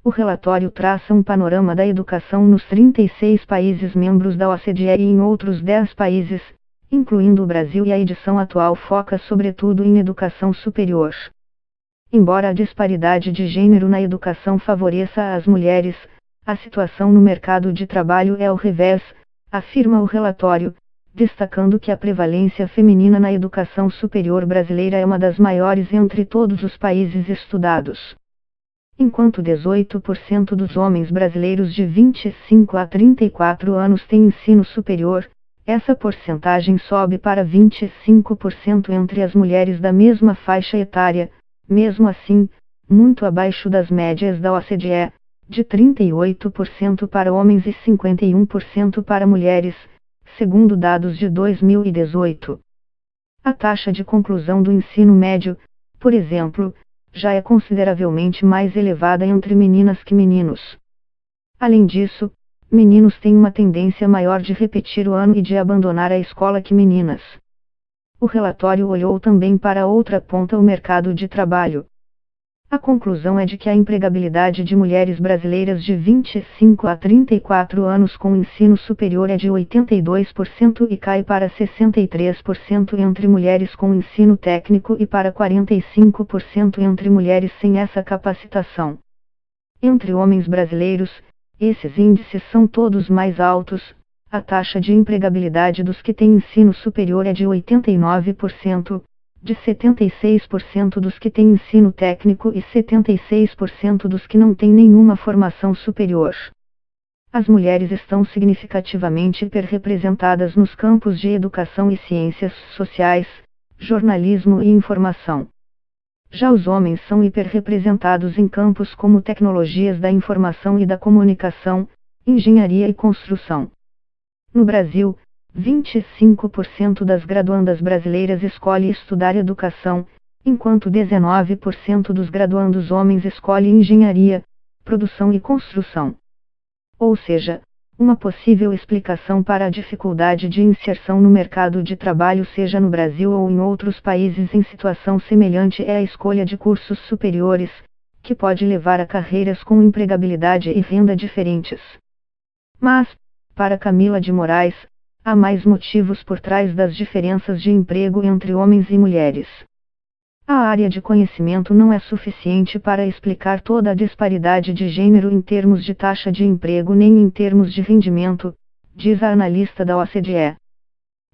O relatório traça um panorama da educação nos 36 países membros da OCDE e em outros 10 países, incluindo o Brasil, e a edição atual foca sobretudo em educação superior. Embora a disparidade de gênero na educação favoreça as mulheres, a situação no mercado de trabalho é ao revés, afirma o relatório, destacando que a prevalência feminina na educação superior brasileira é uma das maiores entre todos os países estudados. Enquanto 18% dos homens brasileiros de 25 a 34 anos têm ensino superior, essa porcentagem sobe para 25% entre as mulheres da mesma faixa etária, mesmo assim, muito abaixo das médias da OCDE, de 38% para homens e 51% para mulheres, segundo dados de 2018. A taxa de conclusão do ensino médio, por exemplo, já é consideravelmente mais elevada entre meninas que meninos. Além disso, meninos têm uma tendência maior de repetir o ano e de abandonar a escola que meninas. O relatório olhou também para outra ponta, o mercado de trabalho. A conclusão é de que a empregabilidade de mulheres brasileiras de 25 a 34 anos com ensino superior é de 82% e cai para 63% entre mulheres com ensino técnico e para 45% entre mulheres sem essa capacitação. Entre homens brasileiros, esses índices são todos mais altos. A taxa de empregabilidade dos que têm ensino superior é de 89%, de 76% dos que têm ensino técnico e 76% dos que não têm nenhuma formação superior. As mulheres estão significativamente hiperrepresentadas nos campos de educação e ciências sociais, jornalismo e informação. Já os homens são hiperrepresentados em campos como tecnologias da informação e da comunicação, engenharia e construção. No Brasil, 25% das graduandas brasileiras escolhe estudar educação, enquanto 19% dos graduandos homens escolhe engenharia, produção e construção. Ou seja, uma possível explicação para a dificuldade de inserção no mercado de trabalho, seja no Brasil ou em outros países em situação semelhante, é a escolha de cursos superiores, que pode levar a carreiras com empregabilidade e renda diferentes. Mas, para Camila de Moraes, há mais motivos por trás das diferenças de emprego entre homens e mulheres. A área de conhecimento não é suficiente para explicar toda a disparidade de gênero em termos de taxa de emprego nem em termos de rendimento, diz a analista da OCDE.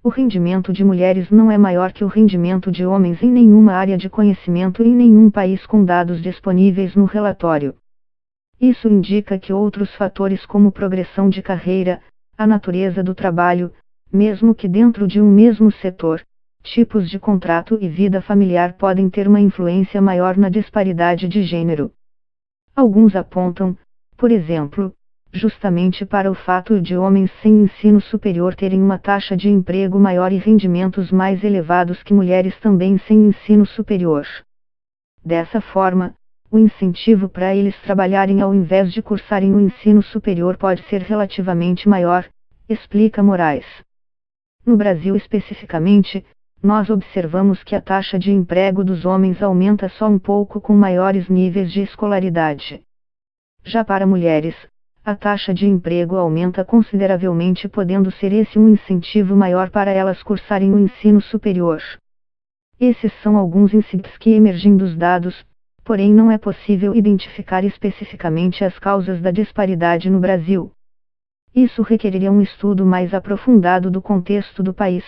O rendimento de mulheres não é maior que o rendimento de homens em nenhuma área de conhecimento em nenhum país com dados disponíveis no relatório. Isso indica que outros fatores como progressão de carreira, a natureza do trabalho, mesmo que dentro de um mesmo setor, tipos de contrato e vida familiar podem ter uma influência maior na disparidade de gênero. Alguns apontam, por exemplo, justamente para o fato de homens sem ensino superior terem uma taxa de emprego maior e rendimentos mais elevados que mulheres também sem ensino superior. Dessa forma, o incentivo para eles trabalharem ao invés de cursarem o ensino superior pode ser relativamente maior, explica Moraes. No Brasil especificamente, nós observamos que a taxa de emprego dos homens aumenta só um pouco com maiores níveis de escolaridade. Já para mulheres, a taxa de emprego aumenta consideravelmente, podendo ser esse um incentivo maior para elas cursarem o ensino superior. Esses são alguns insights que emergem dos dados, porém não é possível identificar especificamente as causas da disparidade no Brasil. Isso requeriria um estudo mais aprofundado do contexto do país.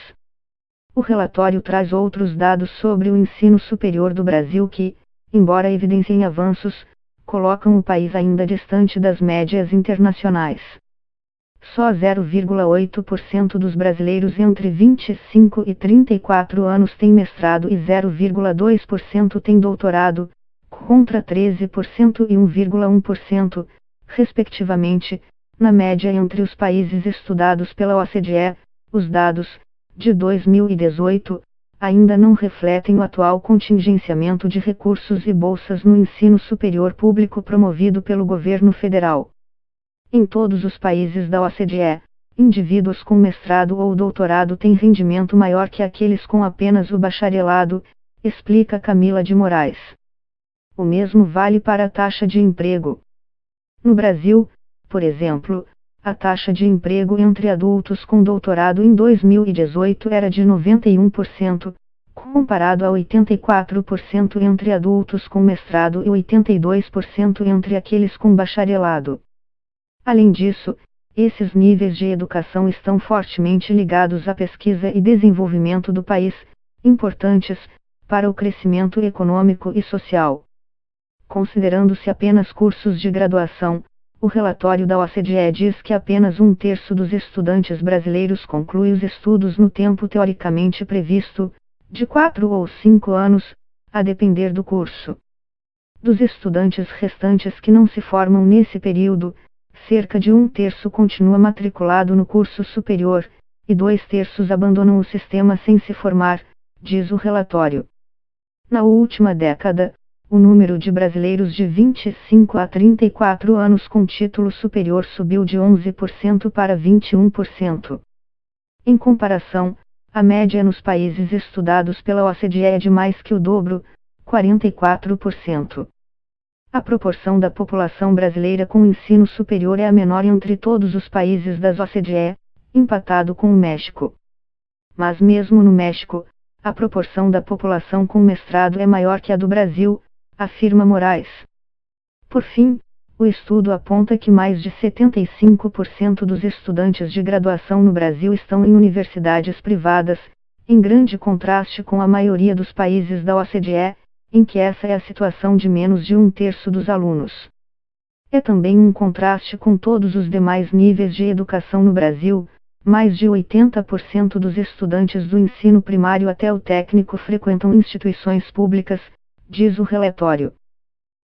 O relatório traz outros dados sobre o ensino superior do Brasil que, embora evidenciem avanços, colocam o país ainda distante das médias internacionais. Só 0,8% dos brasileiros entre 25 e 34 anos têm mestrado e 0,2% têm doutorado, contra 13% e 1,1%, respectivamente, na média entre os países estudados pela OCDE. Os dados, de 2018, ainda não refletem o atual contingenciamento de recursos e bolsas no ensino superior público promovido pelo governo federal. Em todos os países da OCDE, indivíduos com mestrado ou doutorado têm rendimento maior que aqueles com apenas o bacharelado, explica Camila de Moraes. O mesmo vale para a taxa de emprego. No Brasil, por exemplo, a taxa de emprego entre adultos com doutorado em 2018 era de 91%, comparado a 84% entre adultos com mestrado e 82% entre aqueles com bacharelado. Além disso, esses níveis de educação estão fortemente ligados à pesquisa e desenvolvimento do país, importantes para o crescimento econômico e social. Considerando-se apenas cursos de graduação, o relatório da OCDE diz que apenas 1/3 dos estudantes brasileiros conclui os estudos no tempo teoricamente previsto, de 4 ou 5 anos, a depender do curso. Dos estudantes restantes que não se formam nesse período, cerca de 1/3 continua matriculado no curso superior, e 2/3 abandonam o sistema sem se formar, diz o relatório. Na última década, o número de brasileiros de 25 a 34 anos com título superior subiu de 11% para 21%. Em comparação, a média nos países estudados pela OCDE é de mais que o dobro, 44%. A proporção da população brasileira com ensino superior é a menor entre todos os países das OCDE, empatado com o México. Mas mesmo no México, a proporção da população com mestrado é maior que a do Brasil, afirma Moraes. Por fim, o estudo aponta que mais de 75% dos estudantes de graduação no Brasil estão em universidades privadas, em grande contraste com a maioria dos países da OCDE, em que essa é a situação de menos de 1/3 dos alunos. É também um contraste com todos os demais níveis de educação no Brasil. Mais de 80% dos estudantes do ensino primário até o técnico frequentam instituições públicas, diz o relatório.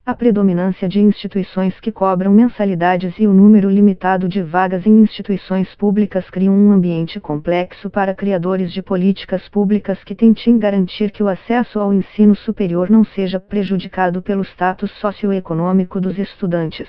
A predominância de instituições que cobram mensalidades e o número limitado de vagas em instituições públicas criam um ambiente complexo para criadores de políticas públicas que tentem garantir que o acesso ao ensino superior não seja prejudicado pelo status socioeconômico dos estudantes.